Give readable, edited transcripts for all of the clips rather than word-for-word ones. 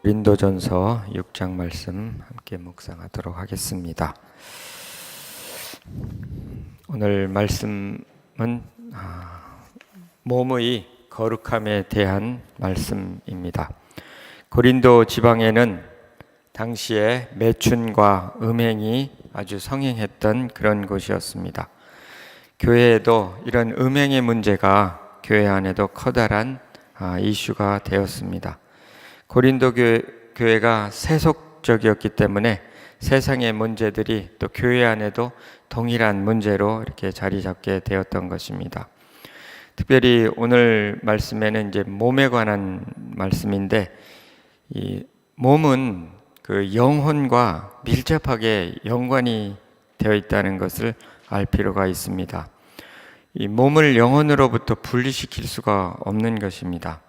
고린도전서 6장 말씀 함께 묵상하도록 하겠습니다. 오늘 말씀은 몸의 거룩함에 대한 말씀입니다. 고린도 지방에는 당시에 매춘과 음행이 아주 성행했던 그런 곳이었습니다. 교회에도 이런 음행의 문제가 교회 안에도 커다란 이슈가 되었습니다. 고린도 교회가 세속적이었기 때문에 세상의 문제들이 또 교회 안에도 동일한 문제로 이렇게 자리 잡게 되었던 것입니다. 특별히 오늘 말씀에는 이제 몸에 관한 말씀인데, 이 몸은 그 영혼과 밀접하게 연관이 되어 있다는 것을 알 필요가 있습니다. 이 몸을 영혼으로부터 분리시킬 수가 없는 것입니다.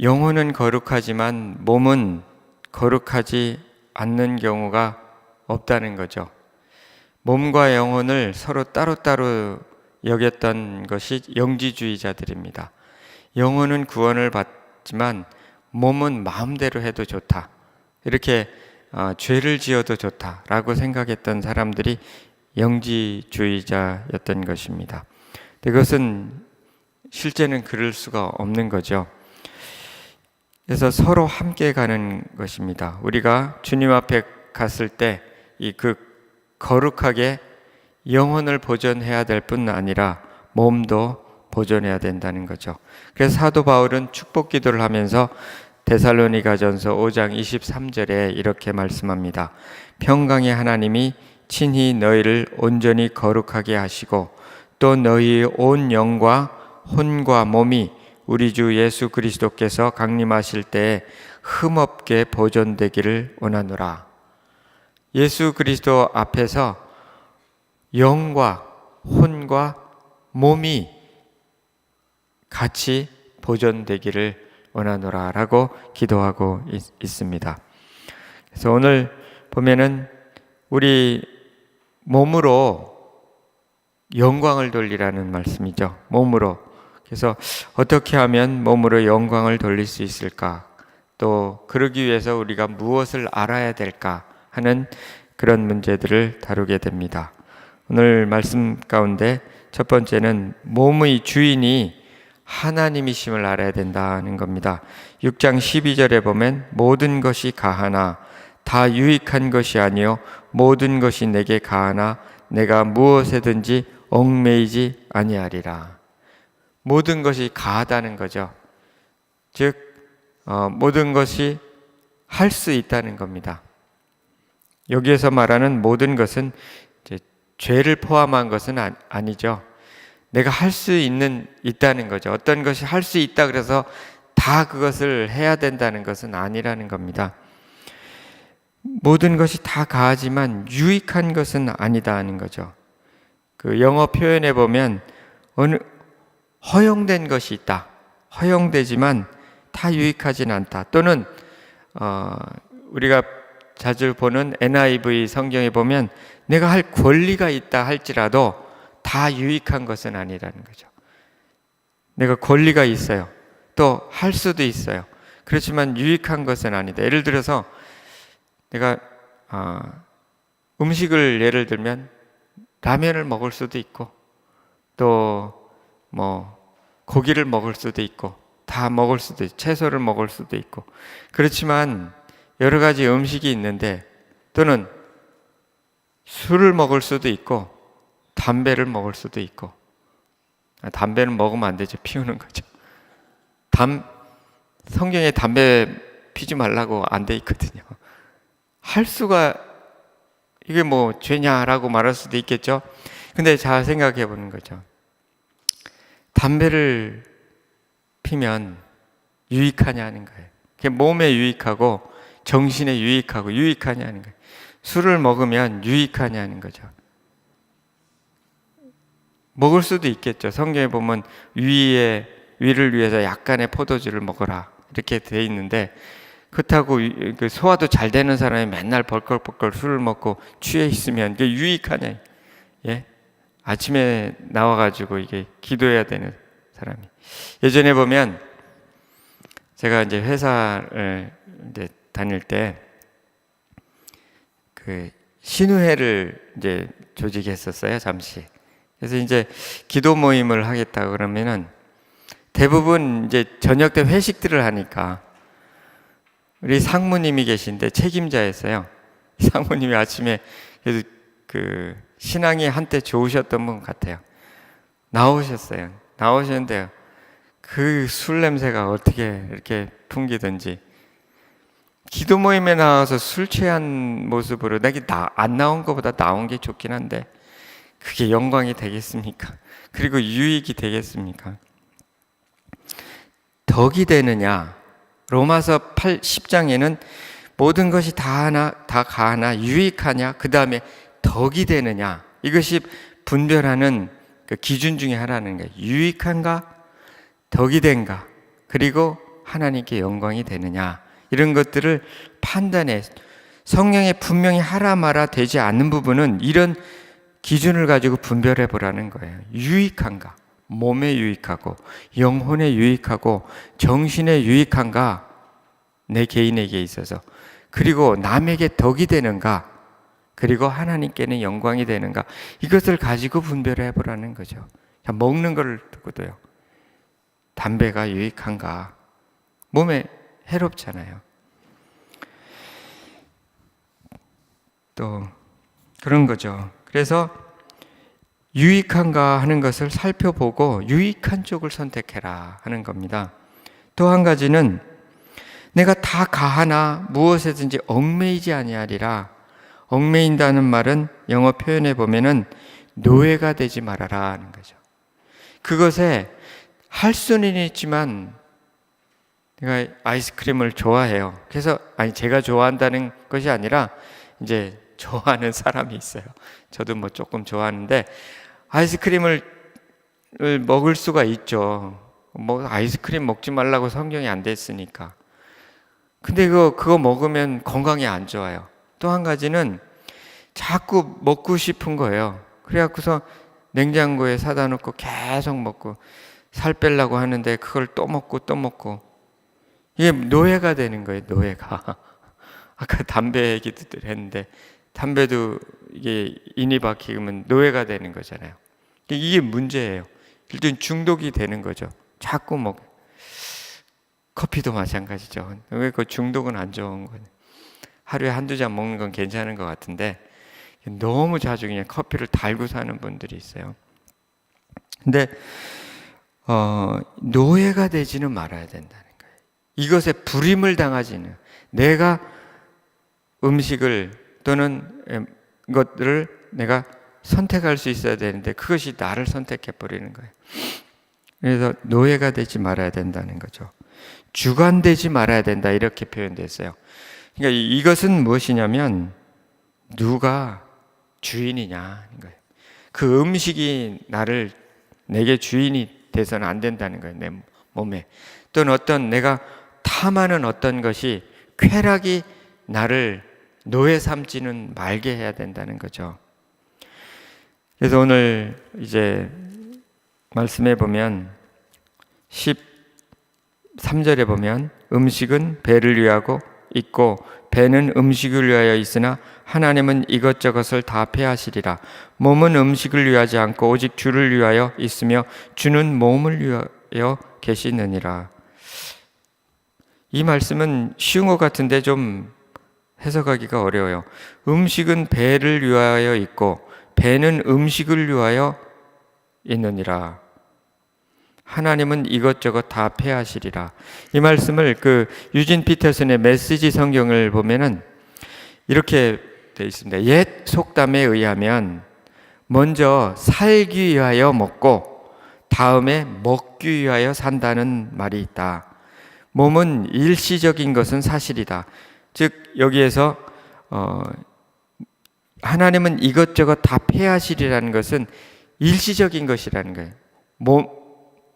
영혼은 거룩하지만 몸은 거룩하지 않는 경우가 없다는 거죠. 몸과 영혼을 서로 따로따로 여겼던 것이 영지주의자들입니다. 영혼은 구원을 받지만 몸은 마음대로 해도 좋다, 이렇게 죄를 지어도 좋다라고 생각했던 사람들이 영지주의자였던 것입니다. 그것은 실제는 그럴 수가 없는 거죠. 그래서 서로 함께 가는 것입니다. 우리가 주님 앞에 갔을 때 이 거룩하게 영혼을 보존해야 될 뿐 아니라 몸도 보존해야 된다는 거죠. 그래서 사도 바울은 축복 기도를 하면서 데살로니가전서 5장 23절에 이렇게 말씀합니다. 평강의 하나님이 친히 너희를 온전히 거룩하게 하시고 또 너희의 온 영과 혼과 몸이 우리 주 예수 그리스도께서 강림하실 때에 흠없게 보존되기를 원하노라. 예수 그리스도 앞에서 영과 혼과 몸이 같이 보존되기를 원하노라 라고 기도하고 있습니다. 그래서 오늘 보면은 우리 몸으로 영광을 돌리라는 말씀이죠. 몸으로. 그래서 어떻게 하면 몸으로 영광을 돌릴 수 있을까? 또 그러기 위해서 우리가 무엇을 알아야 될까 하는 그런 문제들을 다루게 됩니다. 오늘 말씀 가운데 첫 번째는 몸의 주인이 하나님이심을 알아야 된다는 겁니다. 6장 12절에 보면 모든 것이 가하나 다 유익한 것이 아니요 모든 것이 내게 가하나 내가 무엇에든지 얽매이지 아니하리라. 모든 것이 가하다는 거죠. 즉 모든 것이 할 수 있다는 겁니다. 여기에서 말하는 모든 것은 이제 죄를 포함한 것은 아니죠. 내가 할 수 있다는 거죠. 어떤 것이 할 수 있다 그래서 다 그것을 해야 된다는 것은 아니라는 겁니다. 모든 것이 다 가하지만 유익한 것은 아니다 하는 거죠. 그 영어 표현에 보면 허용된 것이 있다. 허용되지만 다 유익하진 않다. 또는 우리가 자주 보는 NIV 성경에 보면 내가 할 권리가 있다 할지라도 다 유익한 것은 아니라는 거죠. 내가 권리가 있어요. 또 할 수도 있어요. 그렇지만 유익한 것은 아니다. 예를 들어서 내가 음식을 예를 들면 라면을 먹을 수도 있고 또 고기를 먹을 수도 있고 다 먹을 수도 있고 채소를 먹을 수도 있고, 그렇지만 여러 가지 음식이 있는데 또는 술을 먹을 수도 있고 담배를 먹을 수도 있고, 담배는 먹으면 안 되죠. 피우는 거죠. 성경에 담배 피지 말라고 안 돼 있거든요. 할 수가, 이게 죄냐라고 말할 수도 있겠죠. 근데 잘 생각해 보는 거죠. 담배를 피면 유익하냐는 거예요. 그게 몸에 유익하고 정신에 유익하고 유익하냐는 거예요. 술을 먹으면 유익하냐는 거죠. 먹을 수도 있겠죠. 성경에 보면 위를 위해서 약간의 포도주를 먹어라 이렇게 돼 있는데, 그렇다고 소화도 잘 되는 사람이 맨날 벌컥벌컥 술을 먹고 취해 있으면 그게 유익하냐? 예? 아침에 나와가지고 이게 기도해야 되는 사람이. 예전에 보면 제가 이제 회사를 이제 다닐 때 그 신우회를 이제 조직했었어요, 잠시. 그래서 이제 기도 모임을 하겠다 그러면은 대부분 이제 저녁 때 회식들을 하니까 우리 상무님이 계신데 책임자였어요. 상무님이 아침에 그래도 그 신앙이 한때 좋으셨던 분 같아요. 나오셨어요. 나오셨는데 그 술 냄새가 어떻게 이렇게 풍기든지 기도 모임에 나와서 술 취한 모습으로 내가 안 나온 것보다 나온 게 좋긴 한데 그게 영광이 되겠습니까? 그리고 유익이 되겠습니까? 덕이 되느냐? 로마서 10장에는 모든 것이 다 가하나 유익하냐? 그 다음에 덕이 되느냐? 이것이 분별하는 그 기준 중에 하나는 거예요. 유익한가? 덕이 된가? 그리고 하나님께 영광이 되느냐? 이런 것들을 판단해. 성령에 분명히 하라 마라 되지 않는 부분은 이런 기준을 가지고 분별해 보라는 거예요. 유익한가? 몸에 유익하고 영혼에 유익하고 정신에 유익한가? 내 개인에게 있어서. 그리고 남에게 덕이 되는가? 그리고 하나님께는 영광이 되는가? 이것을 가지고 분별해 보라는 거죠. 먹는 걸 두고도요. 담배가 유익한가? 몸에 해롭잖아요. 또 그런 거죠. 그래서 유익한가 하는 것을 살펴보고 유익한 쪽을 선택해라 하는 겁니다. 또 한 가지는 내가 다 가하나 무엇에든지 얽매이지 아니하리라. 얽매인다는 말은 영어 표현에 보면은 노예가 되지 말아라 하는 거죠. 그것에 할 수는 있지만 내가 아이스크림을 좋아해요. 그래서 제가 좋아한다는 것이 아니라 이제 좋아하는 사람이 있어요. 저도 뭐 조금 좋아하는데 아이스크림을 먹을 수가 있죠. 뭐 아이스크림 먹지 말라고 성경이 안 됐으니까. 근데 그거 먹으면 건강에 안 좋아요. 또 한 가지는 자꾸 먹고 싶은 거예요. 그래갖고서 냉장고에 사다 놓고 계속 먹고 살 빼려고 하는데 그걸 또 먹고 이게 노예가 되는 거예요. 노예가. 아까 담배 얘기도 했는데 담배도 이게 인이 박히면 노예가 되는 거잖아요. 이게 문제예요. 일단 중독이 되는 거죠. 자꾸 커피도 마찬가지죠. 왜 그 중독은 안 좋은 거예요. 하루에 한두 잔 먹는 건 괜찮은 것 같은데 너무 자주 그냥 커피를 달고 사는 분들이 있어요. 근데 노예가 되지는 말아야 된다는 거예요. 이것에 불임을 당하지는, 내가 음식을 또는 것들을 내가 선택할 수 있어야 되는데 그것이 나를 선택해 버리는 거예요. 그래서 노예가 되지 말아야 된다는 거죠. 주관되지 말아야 된다 이렇게 표현됐어요. 그러니까 이것은 무엇이냐면 누가 주인이냐 거예요. 그 음식이 내게 주인이 돼서는 안 된다는 거예요. 내 몸에. 또는 내가 탐하는 어떤 것이 쾌락이 나를 노예 삼지는 말게 해야 된다는 거죠. 그래서 오늘 이제 말씀해 보면 13절에 보면 음식은 배를 위하고 있고 배는 음식을 위하여 있으나 하나님은 이것저것을 다 폐하시리라. 몸은 음식을 위하지 않고 오직 주를 위하여 있으며 주는 몸을 위하여 계시느니라. 이 말씀은 쉬운 것 같은데 좀 해석하기가 어려워요. 음식은 배를 위하여 있고 배는 음식을 위하여 있느니라. 하나님은 이것저것 다 폐하시리라. 이 말씀을 유진 피터슨의 메시지 성경을 보면은 이렇게 되어 있습니다. 옛 속담에 의하면 먼저 살기 위하여 먹고 다음에 먹기 위하여 산다는 말이 있다. 몸은 일시적인 것은 사실이다. 즉 여기에서 하나님은 이것저것 다 폐하시리라는 것은 일시적인 것이라는 거예요.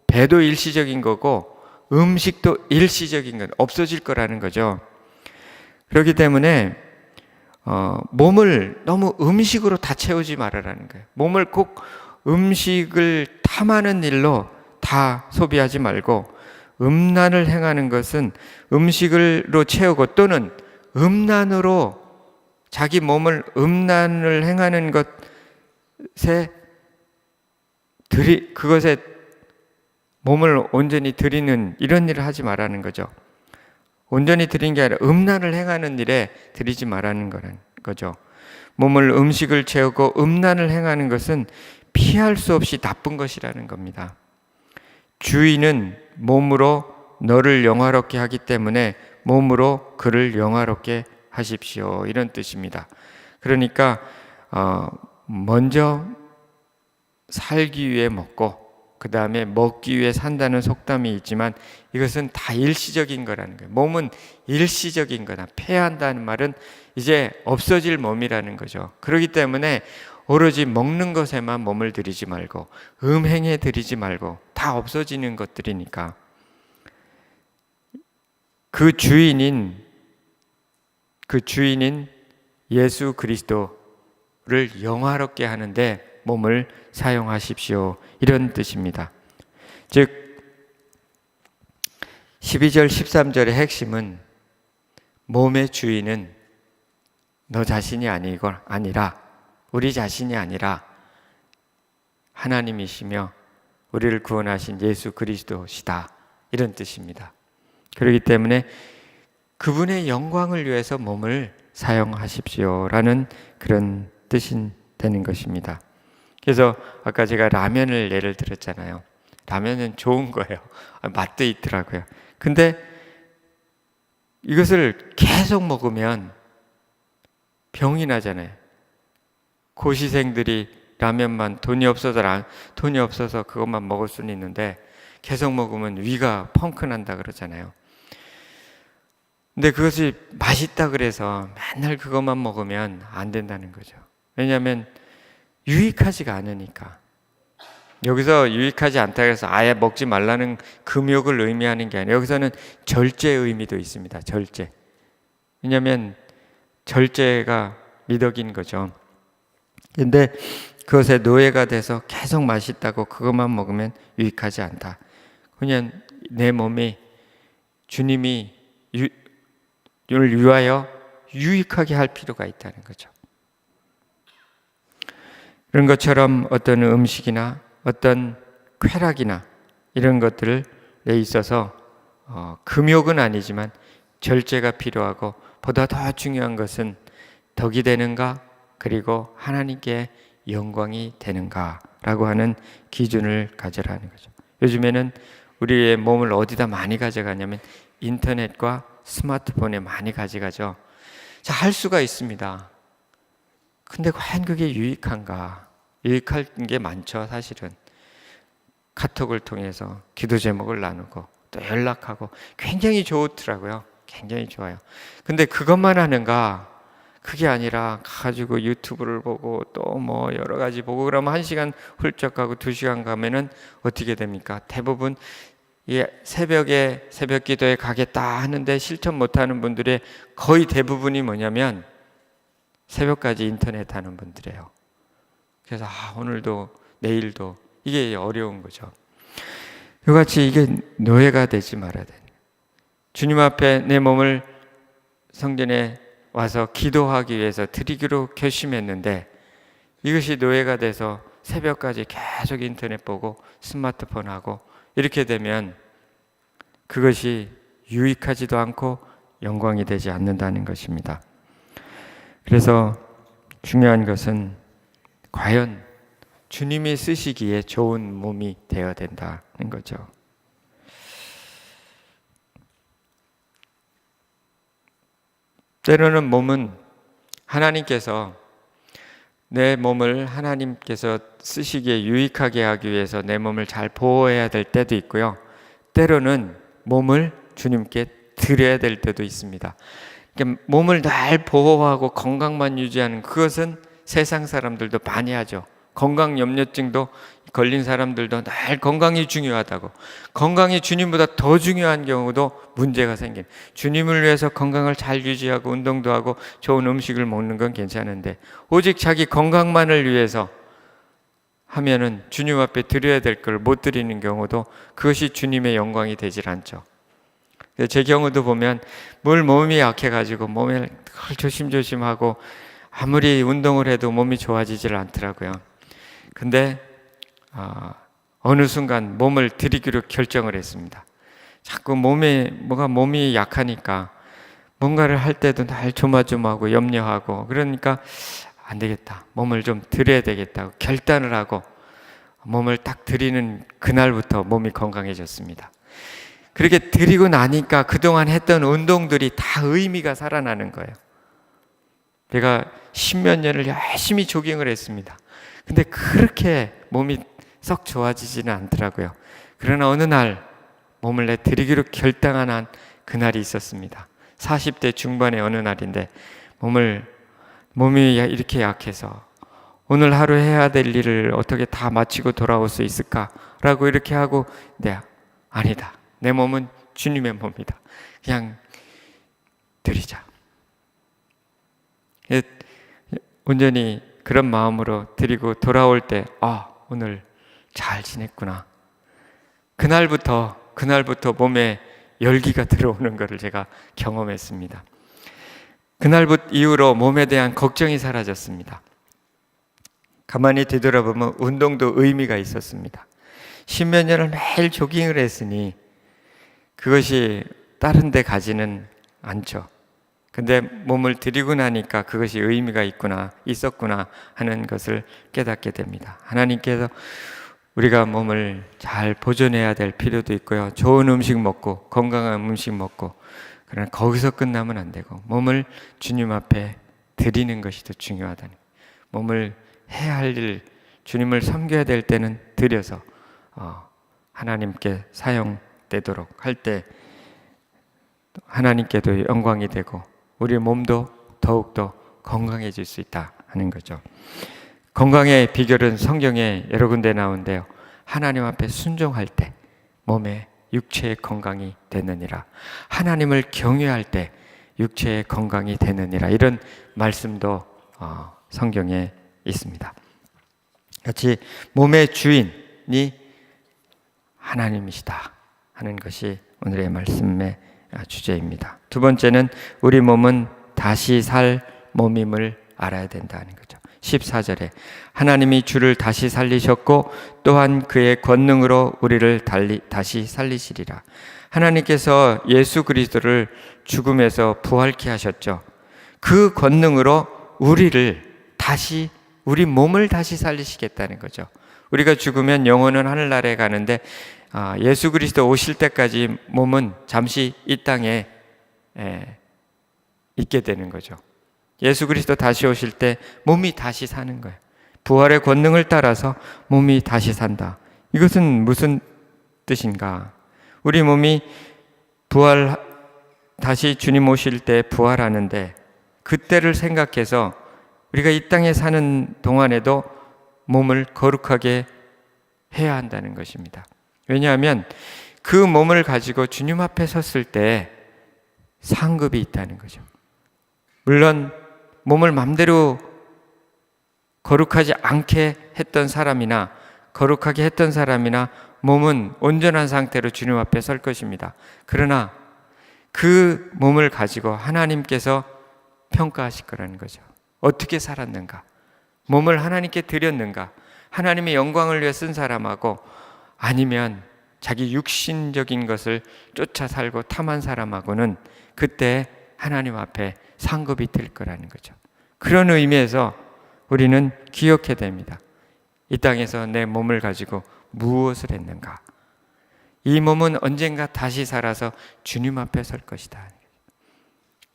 배도 일시적인 거고 음식도 일시적인 건 없어질 거라는 거죠. 그렇기 때문에 몸을 너무 음식으로 다 채우지 말아라는 거예요. 몸을 꼭 음식을 탐하는 일로 다 소비하지 말고 음란을 행하는 것은 음식으로 채우고 또는 음란으로 자기 몸을 음란을 행하는 그것에 몸을 온전히 드리는 이런 일을 하지 말라는 거죠. 온전히 드리는 게 아니라 음란을 행하는 일에 드리지 말라는 거죠. 몸을 음식을 채우고 음란을 행하는 것은 피할 수 없이 나쁜 것이라는 겁니다. 주인은 몸으로 너를 영화롭게 하기 때문에 몸으로 그를 영화롭게 하십시오. 이런 뜻입니다. 그러니까 먼저 살기 위해 먹고 그 다음에 먹기 위해 산다는 속담이 있지만 이것은 다 일시적인 거라는 거예요. 몸은 일시적인 거다. 폐한다는 말은 이제 없어질 몸이라는 거죠. 그렇기 때문에 오로지 먹는 것에만 몸을 들이지 말고 음행에 들이지 말고 다 없어지는 것들이니까 그 주인인 예수 그리스도를 영화롭게 하는데 몸을 사용하십시오. 이런 뜻입니다. 즉 12절 13절의 핵심은 몸의 주인은 너 자신이 아니라 우리 자신이 아니라 하나님이시며 우리를 구원하신 예수 그리스도시다. 이런 뜻입니다. 그렇기 때문에 그분의 영광을 위해서 몸을 사용하십시오라는 그런 뜻이 되는 것입니다. 그래서 아까 제가 라면을 예를 들었잖아요. 라면은 좋은 거예요. 맛도 있더라고요. 근데 이것을 계속 먹으면 병이 나잖아요. 고시생들이 라면만 돈이 없어서 그것만 먹을 수는 있는데 계속 먹으면 위가 펑크 난다 그러잖아요. 근데 그것이 맛있다 그래서 맨날 그것만 먹으면 안 된다는 거죠. 왜냐하면 유익하지가 않으니까. 여기서 유익하지 않다 해서 아예 먹지 말라는 금욕을 의미하는 게 아니에요. 여기서는 절제의 의미도 있습니다. 절제. 왜냐하면 절제가 미덕인 거죠. 근데 그것에 노예가 돼서 계속 맛있다고 그것만 먹으면 유익하지 않다. 그냥 내 몸이 주님이 를 위하여 유익하게 할 필요가 있다는 거죠. 그런 것처럼 어떤 음식이나 어떤 쾌락이나 이런 것들에 있어서 금욕은 아니지만 절제가 필요하고 보다 더 중요한 것은 덕이 되는가 그리고 하나님께 영광이 되는가라고 하는 기준을 가져라는 거죠. 요즘에는 우리의 몸을 어디다 많이 가져가냐면 인터넷과 스마트폰에 많이 가져가죠. 자, 할 수가 있습니다. 근데 과연 그게 유익한가? 유익할 게 많죠, 사실은. 카톡을 통해서 기도 제목을 나누고 또 연락하고 굉장히 좋더라고요. 굉장히 좋아요. 근데 그것만 하는가? 그게 아니라 가지고 유튜브를 보고 또 뭐 여러 가지 보고 그러면 1시간 훌쩍 가고 2시간 가면은 어떻게 됩니까? 대부분 새벽 기도에 가겠다 하는데 실천 못하는 분들의 거의 대부분이 뭐냐면 새벽까지 인터넷 하는 분들이에요. 그래서 오늘도 내일도 이게 어려운 거죠. 이같이 이게 노예가 되지 말아야 돼요. 주님 앞에 내 몸을 성전에 와서 기도하기 위해서 드리기로 결심했는데 이것이 노예가 돼서 새벽까지 계속 인터넷 보고 스마트폰 하고 이렇게 되면 그것이 유익하지도 않고 영광이 되지 않는다는 것입니다. 그래서 중요한 것은 과연 주님이 쓰시기에 좋은 몸이 되어야 된다는 거죠. 때로는 몸은 하나님께서 내 몸을 하나님께서 쓰시기에 유익하게 하기 위해서 내 몸을 잘 보호해야 될 때도 있고요. 때로는 몸을 주님께 드려야 될 때도 있습니다. 그러니까 몸을 날 보호하고 건강만 유지하는 그것은 세상 사람들도 많이 하죠. 건강염려증도 걸린 사람들도 늘 건강이 중요하다고. 건강이 주님보다 더 중요한 경우도 문제가 생겨요. 주님을 위해서 건강을 잘 유지하고 운동도 하고 좋은 음식을 먹는 건 괜찮은데 오직 자기 건강만을 위해서 하면은 주님 앞에 드려야 될 걸 못 드리는 경우도 그것이 주님의 영광이 되질 않죠. 제 경우도 보면 뭘 몸이 약해가지고 몸을 조심조심하고 아무리 운동을 해도 몸이 좋아지질 않더라고요. 근데 어느 순간 몸을 드리기로 결정을 했습니다. 자꾸 몸이 약하니까 뭔가를 할 때도 날 조마조마하고 염려하고, 그러니까 안 되겠다, 몸을 좀 드려야 되겠다고 결단을 하고 몸을 딱 드리는 그날부터 몸이 건강해졌습니다. 그렇게 드리고 나니까 그동안 했던 운동들이 다 의미가 살아나는 거예요. 제가 10몇 년을 열심히 조깅을 했습니다. 근데 그렇게 몸이 썩 좋아지지는 않더라고요. 그러나 어느 날 몸을 내 드리기로 결단한 그날이 있었습니다. 40대 중반의 어느 날인데 몸이 이렇게 약해서 오늘 하루 해야 될 일을 어떻게 다 마치고 돌아올 수 있을까라고 이렇게 하고, 네, 아니다, 내 몸은 주님의 몸이다, 그냥 드리자. 온전히 그런 마음으로 드리고 돌아올 때 오늘 잘 지냈구나. 그날부터 몸에 열기가 들어오는 것을 제가 경험했습니다. 그날부터 이후로 몸에 대한 걱정이 사라졌습니다. 가만히 뒤돌아보면 운동도 의미가 있었습니다. 10몇 년을 매일 조깅을 했으니 그것이 다른 데 가지는 않죠. 근데 몸을 드리고 나니까 그것이 의미가 있었구나 하는 것을 깨닫게 됩니다. 하나님께서 우리가 몸을 잘 보존해야 될 필요도 있고요. 좋은 음식 먹고 건강한 음식 먹고, 그러나 거기서 끝나면 안 되고 몸을 주님 앞에 드리는 것이 더 중요하다니. 몸을 해야 할 일, 주님을 섬겨야 될 때는 드려서 하나님께 사용되도록 할 때 하나님께도 영광이 되고 우리 몸도 더욱더 건강해질 수 있다 하는 거죠. 건강의 비결은 성경에 여러 군데 나오는데요. 하나님 앞에 순종할 때 몸의 육체의 건강이 되느니라. 하나님을 경외할 때 육체의 건강이 되느니라. 이런 말씀도 성경에 있습니다. 같이 몸의 주인이 하나님이시다 하는 것이 오늘의 말씀의 주제입니다. 두 번째는 우리 몸은 다시 살 몸임을 알아야 된다는 거죠. 14절에 하나님이 주를 다시 살리셨고 또한 그의 권능으로 우리를 다시 살리시리라. 하나님께서 예수 그리스도를 죽음에서 부활케 하셨죠. 그 권능으로 우리 몸을 다시 살리시겠다는 거죠. 우리가 죽으면 영혼은 하늘나라에 가는데 예수 그리스도 오실 때까지 몸은 잠시 이 땅에 있게 되는 거죠. 예수 그리스도 다시 오실 때 몸이 다시 사는 거예요. 부활의 권능을 따라서 몸이 다시 산다. 이것은 무슨 뜻인가? 우리 몸이 다시 주님 오실 때 부활하는데 그때를 생각해서 우리가 이 땅에 사는 동안에도 몸을 거룩하게 해야 한다는 것입니다. 왜냐하면 그 몸을 가지고 주님 앞에 섰을 때 상급이 있다는 거죠. 물론 몸을 마음대로 거룩하지 않게 했던 사람이나 거룩하게 했던 사람이나 몸은 온전한 상태로 주님 앞에 설 것입니다. 그러나 그 몸을 가지고 하나님께서 평가하실 거라는 거죠. 어떻게 살았는가? 몸을 하나님께 드렸는가? 하나님의 영광을 위해 쓴 사람하고 아니면 자기 육신적인 것을 쫓아 살고 탐한 사람하고는 그때 하나님 앞에 상급이 될 거라는 거죠. 그런 의미에서 우리는 기억해야 됩니다. 이 땅에서 내 몸을 가지고 무엇을 했는가? 이 몸은 언젠가 다시 살아서 주님 앞에 설 것이다.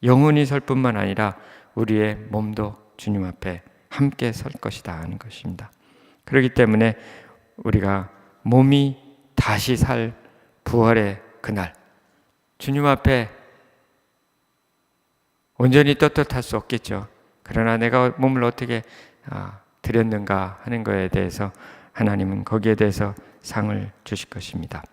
영혼이 설 뿐만 아니라 우리의 몸도 주님 앞에 함께 설 것이다 하는 것입니다. 그렇기 때문에 우리가 몸이 다시 살 부활의 그날 주님 앞에 온전히 떳떳할 수 없겠죠. 그러나 내가 몸을 어떻게 드렸는가 하는 것에 대해서 하나님은 거기에 대해서 상을 주실 것입니다.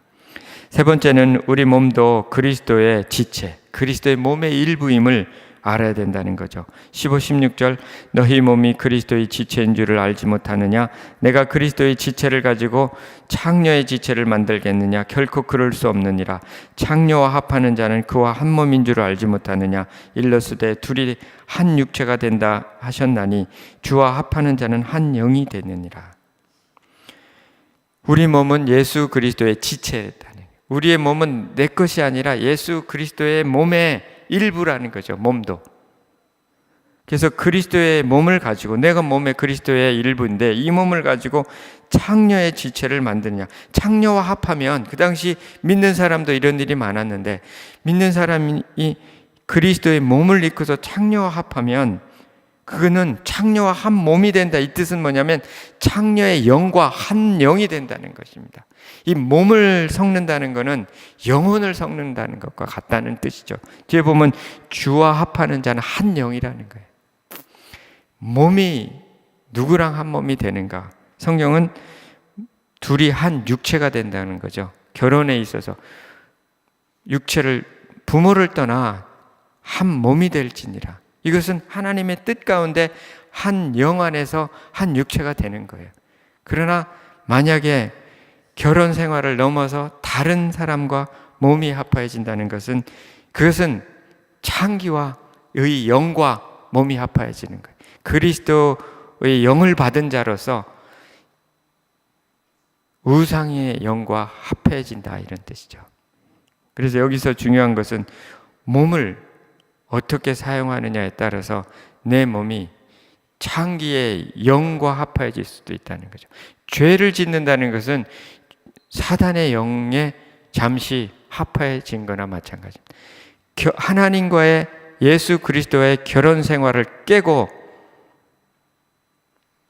세 번째는 우리 몸도 그리스도의 지체, 그리스도의 몸의 일부임을 알아야 된다는 거죠. 15, 16절 너희 몸이 그리스도의 지체인 줄을 알지 못하느냐? 내가 그리스도의 지체를 가지고 창녀의 지체를 만들겠느냐? 결코 그럴 수 없느니라. 창녀와 합하는 자는 그와 한 몸인 줄을 알지 못하느냐? 일러스되 둘이 한 육체가 된다 하셨나니 주와 합하는 자는 한 영이 되느니라. 우리 몸은 예수 그리스도의 지체다. 우리의 몸은 내 것이 아니라 예수 그리스도의 몸의 일부라는 거죠. 몸도. 그래서 그리스도의 몸을 가지고, 내가 몸의 그리스도의 일부인데 이 몸을 가지고 창녀의 지체를 만드느냐. 창녀와 합하면, 그 당시 믿는 사람도 이런 일이 많았는데, 믿는 사람이 그리스도의 몸을 입고서 창녀와 합하면 그거는 창녀와 한 몸이 된다. 이 뜻은 뭐냐면 창녀의 영과 한 영이 된다는 것입니다. 이 몸을 섞는다는 것은 영혼을 섞는다는 것과 같다는 뜻이죠. 뒤에 보면 주와 합하는 자는 한 영이라는 거예요. 몸이 누구랑 한 몸이 되는가? 성경은 둘이 한 육체가 된다는 거죠. 결혼에 있어서 육체를, 부모를 떠나 한 몸이 될지니라. 이것은 하나님의 뜻 가운데 한 영 안에서 한 육체가 되는 거예요. 그러나 만약에 결혼 생활을 넘어서 다른 사람과 몸이 합하여진다는 것은, 그것은 창기와의 영과 몸이 합하여지는 거예요. 그리스도의 영을 받은 자로서 우상의 영과 합해진다, 이런 뜻이죠. 그래서 여기서 중요한 것은 몸을 어떻게 사용하느냐에 따라서 내 몸이 창기의 영과 합해질 수도 있다는 거죠. 죄를 짓는다는 것은 사단의 영에 잠시 합해진 거나 마찬가지입니다. 하나님과의, 예수 그리스도의 결혼 생활을 깨고,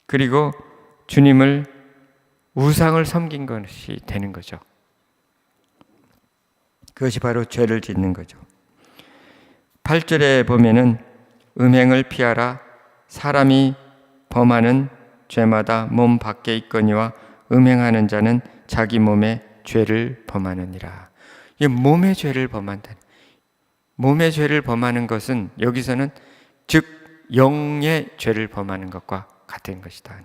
그리고 주님을, 우상을 섬긴 것이 되는 거죠. 그것이 바로 죄를 짓는 거죠. 8절에 보면은 음행을 피하라. 사람이 범하는 죄마다 몸 밖에 있거니와 음행하는 자는 자기 몸에 죄를 범하느니라. 이 몸의 죄를 범한다. 몸의 죄를 범하는 것은 여기서는 즉 영의 죄를 범하는 것과 같은 것이다.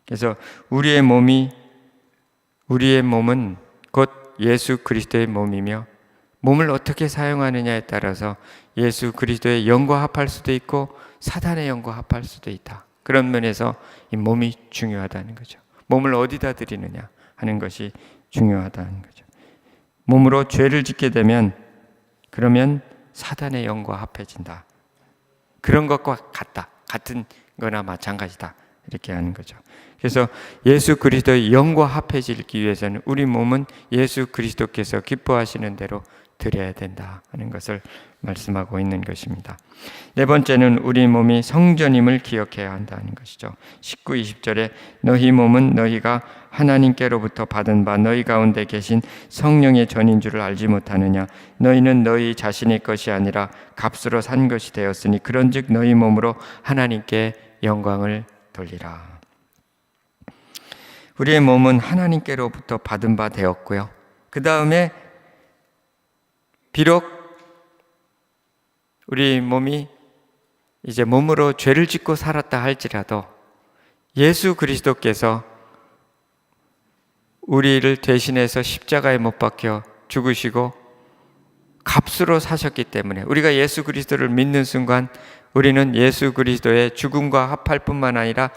그래서 우리의 몸은 곧 예수 그리스도의 몸이며, 몸을 어떻게 사용하느냐에 따라서 예수 그리스도의 영과 합할 수도 있고 사단의 영과 합할 수도 있다. 그런 면에서 이 몸이 중요하다는 거죠. 몸을 어디다 드리느냐 하는 것이 중요하다는 거죠. 몸으로 죄를 짓게 되면 그러면 사단의 영과 합해진다. 그런 것과 같다. 같은 거나 마찬가지다. 이렇게 하는 거죠. 그래서 예수 그리스도의 영과 합해지기 위해서는 우리 몸은 예수 그리스도께서 기뻐하시는 대로 드려야 된다 하는 것을 말씀하고 있는 것입니다. 네 번째는 우리 몸이 성전임을 기억해야 한다는 것이죠. 19, 20절에 너희 몸은 너희가 하나님께로부터 받은 바 너희 가운데 계신 성령의 전인 줄을 알지 못하느냐. 너희는 너희 자신의 것이 아니라 값으로 산 것이 되었으니 그런즉 너희 몸으로 하나님께 영광을 돌리라. 우리의 몸은 하나님께로부터 받은 바 되었고요. 그 다음에 비록 우리 몸이 이제 몸으로 죄를 짓고 살았다 할지라도 예수 그리스도께서 우리를 대신해서 십자가에 못 박혀 죽으시고 값으로 사셨기 때문에 우리가 예수 그리스도를 믿는 순간 우리는 예수 그리스도의 죽음과 합할 뿐만 아니라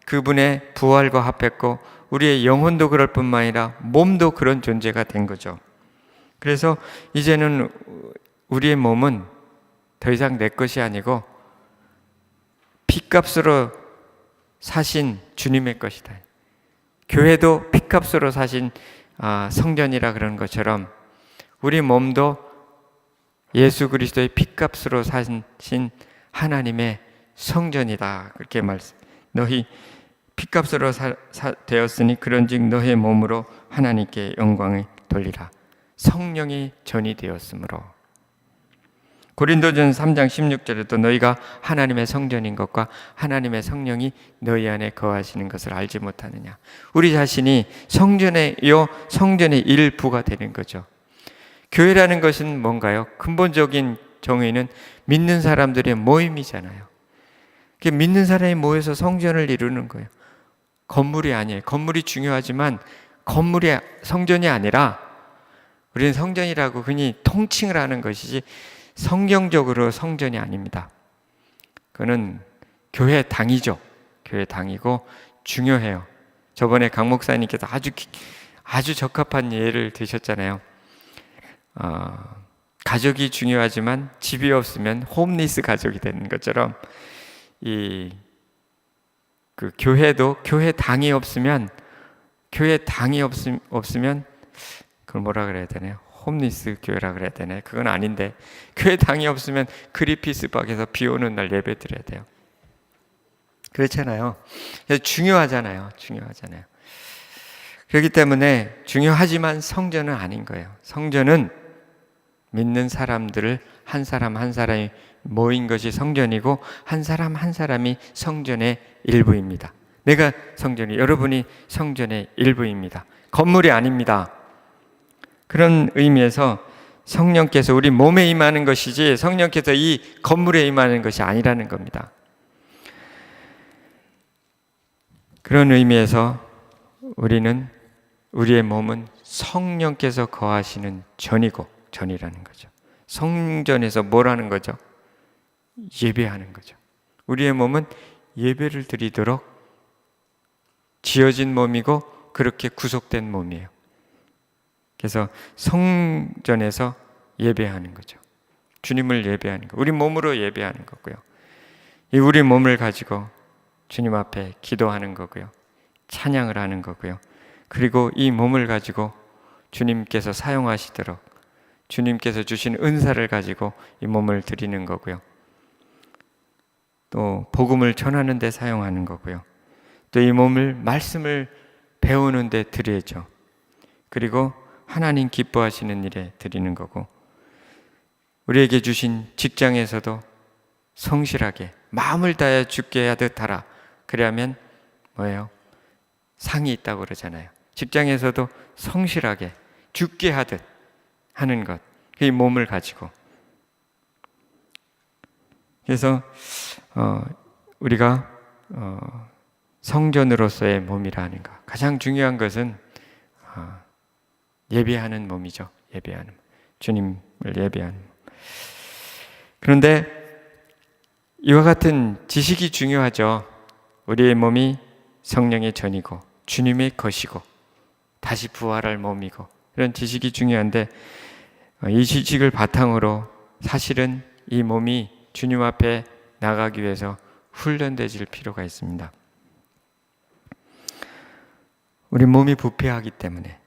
그분의 부활과 합했고 우리의 영혼도 그럴 뿐만 아니라 몸도 그런 존재가 된 거죠. 그래서 이제는 우리의 몸은 더 이상 내 것이 아니고 피값으로 사신 주님의 것이다. 교회도 피값으로 사신 성전이라 그런 것처럼 우리 몸도 예수 그리스도의 피값으로 사신 하나님의 성전이다. 그렇게 말씀. 너희 피값으로 되었으니 그런즉 너의 몸으로 하나님께 영광을 돌리라. 성령이 전이 되었으므로. 고린도전서 3장 16절에도 너희가 하나님의 성전인 것과 하나님의 성령이 너희 안에 거하시는 것을 알지 못하느냐. 우리 자신이 성전의 일부가 되는 거죠. 교회라는 것은 뭔가요? 근본적인 공동정의는 믿는 사람들의 모임이잖아요. 믿는 사람이 모여서 성전을 이루는 거예요. 건물이 아니에요. 건물이 중요하지만 건물이 성전이 아니라 우리는 성전이라고 흔히 통칭을 하는 것이지 성경적으로 성전이 아닙니다. 그거는 교회 당이죠. 교회 당이고 중요해요. 저번에 강 목사님께서 아주 적합한 예를 드셨잖아요. 가족이 중요하지만 집이 없으면 홈리스 가족이 되는 것처럼 그 교회도 교회 당이 없으면 그걸 뭐라 그래야 되나요? 홈리스 교회라 그래야 되나요? 그건 아닌데 교회 당이 없으면 그리피스 박에서 비 오는 날 예배 드려야 돼요. 그렇잖아요. 그래서 중요하잖아요. 그렇기 때문에 중요하지만 성전은 아닌 거예요. 성전은 믿는 사람들을 한 사람 한 사람이 모인 것이 성전이고 한 사람 한 사람이 성전의 일부입니다. 내가 성전이, 여러분이 성전의 일부입니다. 건물이 아닙니다. 그런 의미에서 성령께서 우리 몸에 임하는 것이지 성령께서 이 건물에 임하는 것이 아니라는 겁니다. 그런 의미에서 우리의 몸은 성령께서 거하시는 전이라는 거죠. 성전에서 뭘 하는 거죠? 예배하는 거죠. 우리의 몸은 예배를 드리도록 지어진 몸이고 그렇게 구속된 몸이에요. 그래서 성전에서 예배하는 거죠. 주님을 예배하는 거. 우리 몸으로 예배하는 거고요. 우리 몸을 가지고 주님 앞에 기도하는 거고요. 찬양을 하는 거고요. 그리고 이 몸을 가지고 주님께서 사용하시도록 주님께서 주신 은사를 가지고 이 몸을 드리는 거고요. 또 복음을 전하는 데 사용하는 거고요. 또 이 몸을 말씀을 배우는 데 드려야죠. 그리고 하나님 기뻐하시는 일에 드리는 거고, 우리에게 주신 직장에서도 성실하게 마음을 다해 죽게 하듯 하라. 그래야면 뭐예요? 상이 있다고 그러잖아요. 직장에서도 성실하게 죽게 하듯 하는 것, 이 몸을 가지고. 그래서 우리가 성전으로서의 몸이라는 것, 가장 중요한 것은 예배하는 몸이죠. 예배하는, 주님을 예배하는 몸. 그런데 이와 같은 지식이 중요하죠. 우리의 몸이 성령의 전이고 주님의 것이고 다시 부활할 몸이고, 이런 지식이 중요한데 이 지식을 바탕으로 사실은 이 몸이 주님 앞에 나가기 위해서 훈련되질 필요가 있습니다. 우리 몸이 부패하기 때문에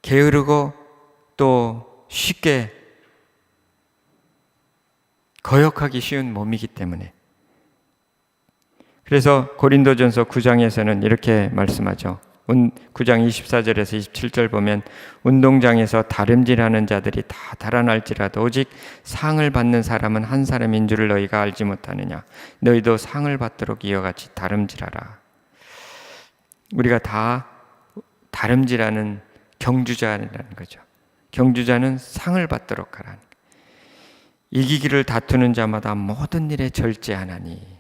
게으르고 또 쉽게 거역하기 쉬운 몸이기 때문에, 그래서 고린도전서 9장에서는 이렇게 말씀하죠. 9장 24절에서 27절 보면 운동장에서 다름질하는 자들이 다 달아날지라도 오직 상을 받는 사람은 한 사람인 줄을 너희가 알지 못하느냐. 너희도 상을 받도록 이와 같이 다름질하라. 우리가 다 다름질하는 경주자라는 거죠. 경주자는 상을 받도록 하라는 거예요. 이기기를 다투는 자마다 모든 일에 절제하나니.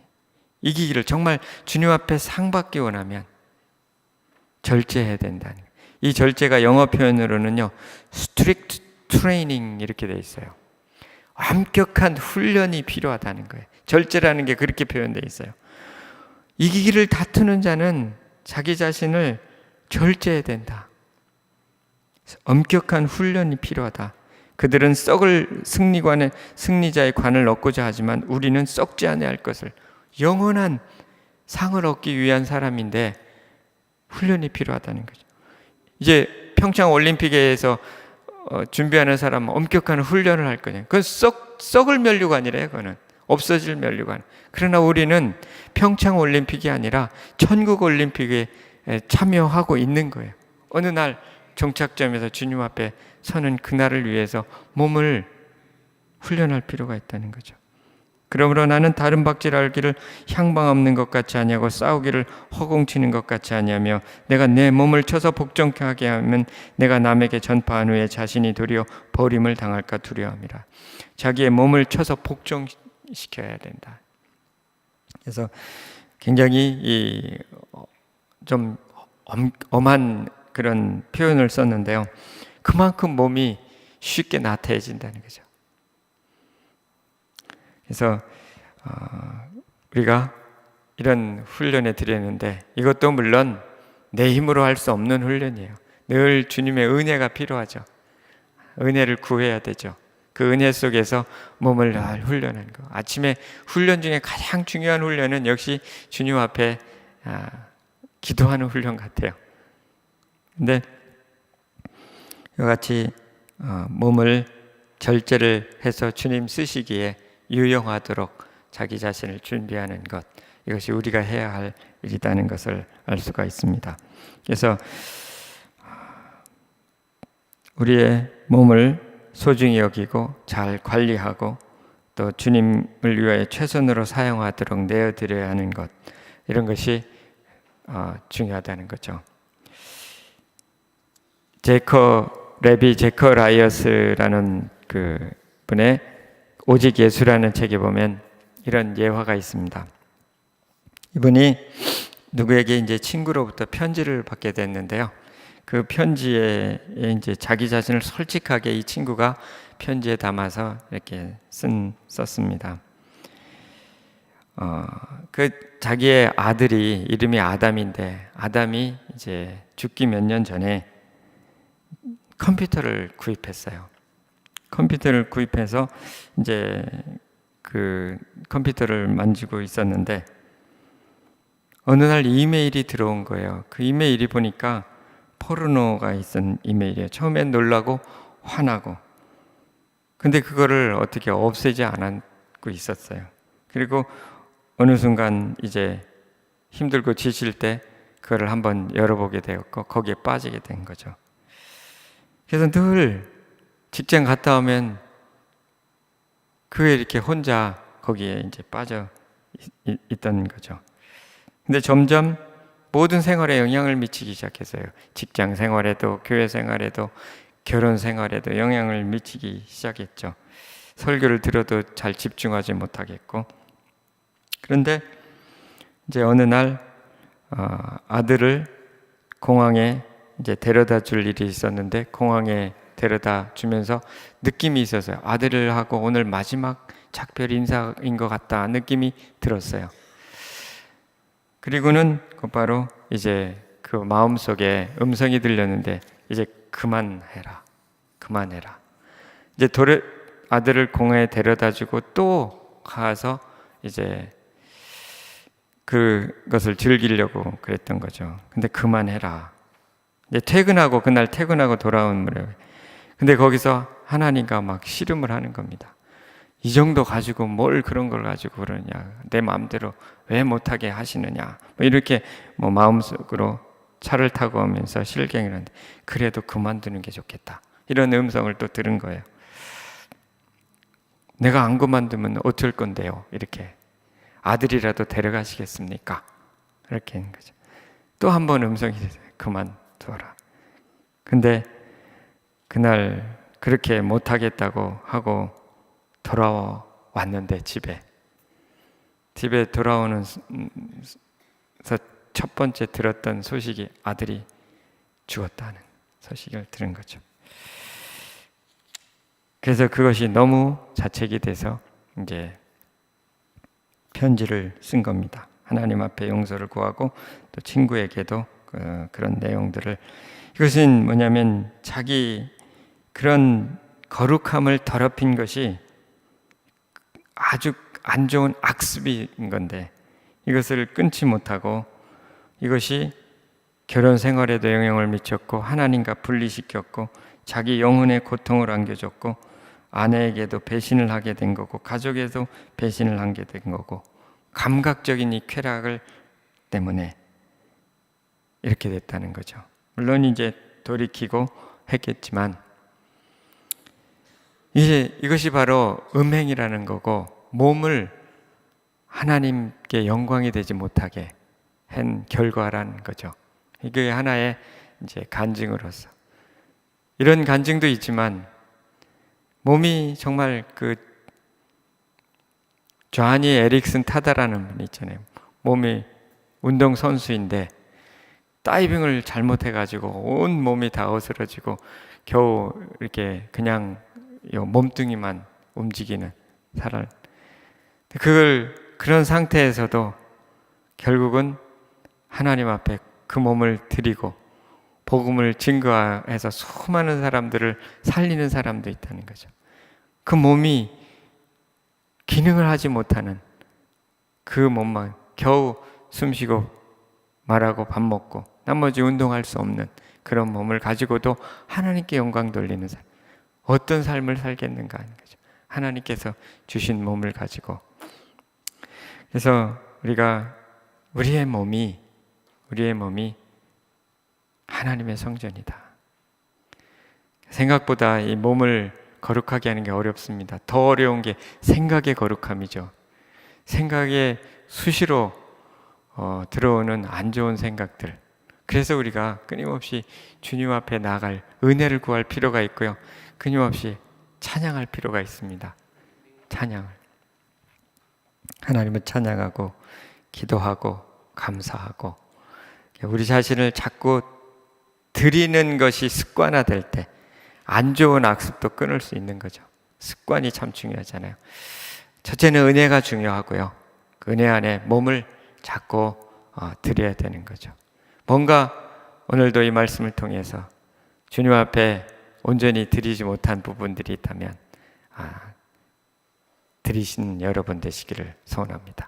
이기기를, 정말 주님 앞에 상 받기 원하면 절제해야 된다는 거예요. 이 절제가 영어 표현으로는요, strict training 이렇게 돼 있어요. 엄격한 훈련이 필요하다는 거예요. 절제라는 게 그렇게 표현되어 있어요. 이기기를 다투는 자는 자기 자신을 절제해야 된다. 엄격한 훈련이 필요하다. 그들은 썩을 승리자의 관을 얻고자 하지만 우리는 썩지 않아야 할 것을, 영원한 상을 얻기 위한 사람인데 훈련이 필요하다는 거죠. 이제 평창 올림픽에서 준비하는 사람은 엄격한 훈련을 할 거냐. 그건 썩을 면류관이래요. 그거는 없어질 면류관. 그러나 우리는 평창 올림픽이 아니라 천국 올림픽에 참여하고 있는 거예요. 어느 날 종착점에서 주님 앞에 서는 그날을 위해서 몸을 훈련할 필요가 있다는 거죠. 그러므로 나는 다른 박질하기를 향방 없는 것 같이 아니하고 싸우기를 허공치는 것 같이 아니하며 내가 내 몸을 쳐서 복종하게 하면 내가 남에게 전파한 후에 자신이 도리어 버림을 당할까 두려워함이라. 자기의 몸을 쳐서 복종시켜야 된다. 그래서 굉장히 좀 엄한 그런 표현을 썼는데요. 그만큼 몸이 쉽게 나태해진다는 거죠. 그래서 우리가 이런 훈련에 드렸는데 이것도 물론 내 힘으로 할 수 없는 훈련이에요. 늘 주님의 은혜가 필요하죠. 은혜를 구해야 되죠. 그 은혜 속에서 몸을 늘 훈련하는 거. 아침에 훈련 중에 가장 중요한 훈련은 역시 주님 앞에 기도하는 훈련 같아요. 근데 이와 같이 몸을 절제를 해서 주님 쓰시기에 유용하도록 자기 자신을 준비하는 것, 이것이 우리가 해야 할 일이라는 것을 알 수가 있습니다. 그래서 우리의 몸을 소중히 여기고 잘 관리하고 또 주님을 위하여 최선으로 사용하도록 내어드려야 하는 것, 이런 것이 중요하다는 거죠. 레비 제커 라이어스라는 그 분의 오직 예수라는 책에 보면 이런 예화가 있습니다. 이분이 누구에게 이제 친구로부터 편지를 받게 됐는데요. 그 편지에 이제 자기 자신을 솔직하게 이 친구가 편지에 담아서 이렇게 썼습니다. 그 자기의 아들이 이름이 아담인데 아담이 이제 죽기 몇 년 전에 컴퓨터를 구입했어요. 컴퓨터를 구입해서 이제 그 컴퓨터를 만지고 있었는데 어느 날 이메일이 들어온 거예요. 그 이메일이 보니까 포르노가 있은 이메일이에요. 처음엔 놀라고 화나고, 근데 그거를 어떻게 없애지 않고 있었어요. 그리고 어느 순간 이제 힘들고 지칠 때 그거를 한번 열어보게 되었고 거기에 빠지게 된 거죠. 그래서 늘 직장 갔다 오면 그게 이렇게 혼자 거기에 이제 빠져 있던 거죠. 근데 점점 모든 생활에 영향을 미치기 시작했어요. 직장 생활에도, 교회 생활에도, 결혼 생활에도 영향을 미치기 시작했죠. 설교를 들어도 잘 집중하지 못하겠고. 그런데 이제 어느 날 아들을 공항에 이제 데려다 줄 일이 있었는데 공항에 데려다 주면서 느낌이 있었어요. 아들을 하고 오늘 마지막 작별 인사인 것 같다 느낌이 들었어요. 그리고는 곧바로 이제 그 마음속에 음성이 들렸는데 이제 그만해라. 이제 아들을 공항에 데려다 주고 또 가서 이제 그것을 즐기려고 그랬던 거죠. 근데 그만해라. 이제 그날 퇴근하고 돌아온 무렵에 근데 거기서 하나님과 막 씨름을 하는 겁니다. 이 정도 가지고 뭘 그런 걸 가지고 그러냐. 내 마음대로 왜 못하게 하시느냐. 이렇게 마음속으로 차를 타고 오면서 실갱을 하는데 그래도 그만두는 게 좋겠다. 이런 음성을 또 들은 거예요. 내가 안 그만두면 어쩔 건데요. 이렇게. 아들이라도 데려가시겠습니까? 이렇게 하는 거죠. 또 한 번 음성이 있어요. 그만둬라. 근데 그날 그렇게 못하겠다고 하고 돌아왔는데 집에 돌아오면서 첫 번째 들었던 소식이 아들이 죽었다는 소식을 들은 거죠. 그래서 그것이 너무 자책이 돼서 이제 편지를 쓴 겁니다. 하나님 앞에 용서를 구하고 또 친구에게도 그런 내용들을, 이것은 뭐냐면 자기 그런 거룩함을 더럽힌 것이 아주 안 좋은 악습인 건데 이것을 끊지 못하고 이것이 결혼 생활에도 영향을 미쳤고 하나님과 분리시켰고 자기 영혼의 고통을 안겨줬고 아내에게도 배신을 하게 된 거고 가족에도 배신을 하게 된 거고 감각적인 이 쾌락을 때문에 이렇게 됐다는 거죠. 물론 이제 돌이키고 했겠지만 이제 이것이 바로 음행이라는 거고 몸을 하나님께 영광이 되지 못하게 한 결과라는 거죠. 이게 하나의 이제 간증으로서 이런 간증도 있지만 몸이 정말 그 조하니 에릭슨 타다라는 분이 있잖아요. 몸이 운동 선수인데 다이빙을 잘못해가지고 온 몸이 다 어스러지고 겨우 이렇게 그냥 몸뚱이만 움직이는 사람. 그런 상태에서도 결국은 하나님 앞에 그 몸을 드리고 복음을 증거해서 수많은 사람들을 살리는 사람도 있다는 거죠. 그 몸이 기능을 하지 못하는 그 몸만 겨우 숨쉬고 말하고 밥 먹고 나머지 운동할 수 없는 그런 몸을 가지고도 하나님께 영광 돌리는 삶. 어떤 삶을 살겠는가 하는 거죠. 하나님께서 주신 몸을 가지고. 그래서 우리의 몸이 하나님의 성전이다. 생각보다 이 몸을 거룩하게 하는 게 어렵습니다. 더 어려운 게 생각의 거룩함이죠. 생각에 수시로 들어오는 안 좋은 생각들. 그래서 우리가 끊임없이 주님 앞에 나갈 은혜를 구할 필요가 있고요. 끊임없이 찬양할 필요가 있습니다. 찬양을. 하나님을 찬양하고 기도하고 감사하고 우리 자신을 자꾸 드리는 것이 습관화될 때 안 좋은 악습도 끊을 수 있는 거죠. 습관이 참 중요하잖아요. 첫째는 은혜가 중요하고요. 그 은혜 안에 몸을 자꾸 드려야 되는 거죠. 뭔가 오늘도 이 말씀을 통해서 주님 앞에 온전히 드리지 못한 부분들이 있다면 드리신 여러분 되시기를 소원합니다.